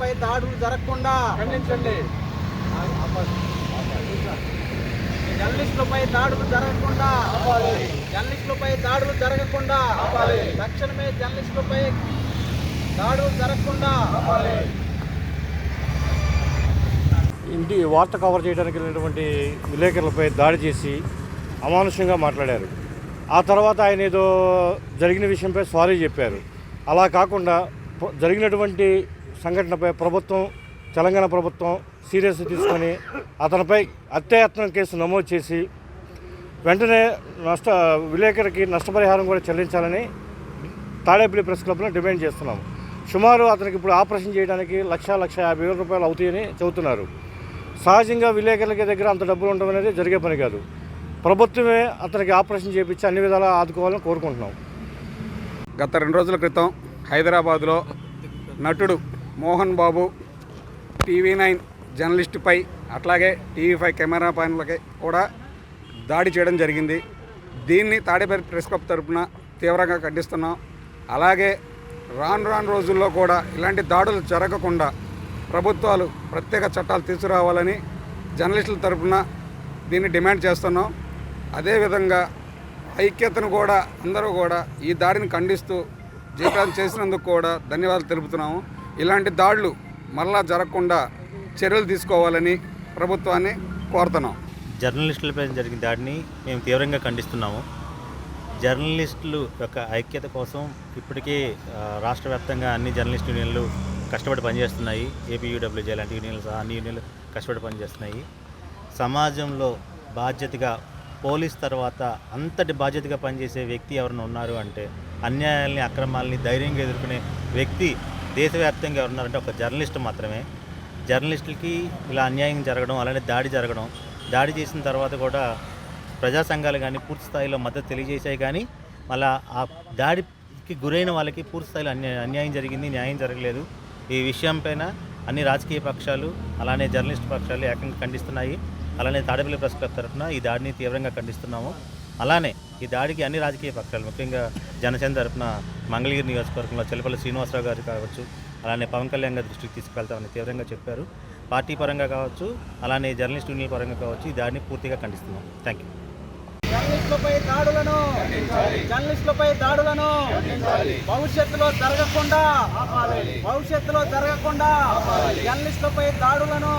జర్నలిస్టులపై దాడులు జరగకుండా ఖండించండి. జర్నలిస్టులపై దాడులు జరగకుండా జర్నలిస్టులపై దాడులు జరగకుండా తక్షణమే జర్నలిస్టులపై దాడులు జరగకుండా ఇంటి వార్త కవర్ చేయడానికి వెళ్ళినటువంటి విలేకరులపై దాడి చేసి అమానుషంగా మాట్లాడారు. ఆ తర్వాత ఆయన ఏదో జరిగిన విషయంపై సారీ చెప్పారు. అలా కాకుండా జరిగినటువంటి సంఘటనపై తెలంగాణ ప్రభుత్వం సీరియస్ తీసుకొని అతనిపై హత్యాయత్నం కేసు నమోదు చేసి వెంటనే విలేకరికి నష్టపరిహారం కూడా చెల్లించాలని తాడేపల్లి ప్రెస్ క్లబ్లో డిమాండ్ చేస్తున్నాము. సుమారు అతనికి ఇప్పుడు ఆపరేషన్ చేయడానికి 1,50,000 రూపాయలు అవుతాయని చెబుతున్నారు. సహజంగా విలేకరులకి దగ్గర అంత డబ్బులు ఉండడం అనేది జరిగే పని కాదు. ప్రభుత్వమే అతనికి ఆపరేషన్ చేయించి అన్ని విధాలా ఆదుకోవాలని కోరుకుంటున్నాం. గత 2 రోజుల క్రితం హైదరాబాద్లో నటుడు మోహన్ బాబు TV9 జర్నలిస్టుపై అట్లాగే TV5 కెమెరా పైనలకి కూడా దాడి చేయడం జరిగింది. దీన్ని తాడేపల్లి ప్రెస్ క్లబ్ తరఫున తీవ్రంగా ఖండిస్తున్నాం. అలాగే రాను రోజుల్లో కూడా ఇలాంటి దాడులు జరగకుండా ప్రభుత్వాలు ప్రత్యేక చట్టాలు తీసుకురావాలని జర్నలిస్టుల తరఫున దీన్ని డిమాండ్ చేస్తున్నాం. అదేవిధంగా ఐక్యతను కూడా అందరూ కూడా ఈ దాడిని ఖండిస్తూ జీవితం చేసినందుకు కూడా ధన్యవాదాలు తెలుపుతున్నాము. ఇలాంటి దాడులు మరలా జరగకుండా చర్యలు తీసుకోవాలని ప్రభుత్వాన్ని కోరుతున్నాం. జర్నలిస్టులపై జరిగిన దాడిని మేము తీవ్రంగా ఖండిస్తున్నాము. జర్నలిస్టులు యొక్క ఐక్యత కోసం ఇప్పటికే రాష్ట్ర వ్యాప్తంగా అన్ని జర్నలిస్ట్ యూనియన్లు కష్టపడి పనిచేస్తున్నాయి. APUWJ లాంటి యూనియన్లు సహా అన్ని యూనియన్లు కష్టపడి పనిచేస్తున్నాయి. సమాజంలో బాధ్యతగా పోలీస్ తర్వాత అంతటి బాధ్యతగా పనిచేసే వ్యక్తి ఎవరైనా ఉన్నారు అంటే అన్యాయాల్ని అక్రమాలని ధైర్యంగా ఎదుర్కొనే వ్యక్తి దేశవ్యాప్తంగా ఉన్నారంటే ఒక జర్నలిస్టు మాత్రమే. జర్నలిస్టులకి ఇలా అన్యాయం జరగడం అలానే దాడి చేసిన తర్వాత కూడా ప్రజా సంఘాలు కానీ పూర్తి స్థాయిలో మద్దతు తెలియజేశాయి. కానీ మళ్ళీ ఆ దాడికి గురైన వాళ్ళకి పూర్తి స్థాయిలో అన్యాయం జరిగింది, న్యాయం జరగలేదు. ఈ విషయంపైన అన్ని రాజకీయ పక్షాలు అలానే జర్నలిస్ట్ పక్షాలు ఏకంగా ఖండిస్తున్నాయి. అలానే తాడేపల్లి ప్రెస్ క్లబ్ తరఫున ఈ దాడిని తీవ్రంగా ఖండిస్తున్నాము. అలానే ఈ దాడికి అన్ని రాజకీయ పక్షాలు ముఖ్యంగా జనసేన తరఫున మంగళగిరి నియోజకవర్గంలో చెల్లపల్లి శ్రీనివాసరావు గారు కావచ్చు, అలానే పవన్ కళ్యాణ్ గారి దృష్టికి తీసుకెళ్తామని తీవ్రంగా చెప్పారు. పార్టీ పరంగా కావచ్చు అలానే జర్నలిస్ట్ యూనియన్ పరంగా కావచ్చు ఈ దాడిని పూర్తిగా ఖండిస్తున్నాం. Thank you. జర్నలిస్టులపై దాడులను భవిష్యత్తులో జరగకుండా జర్నలిస్టులపై దాడులను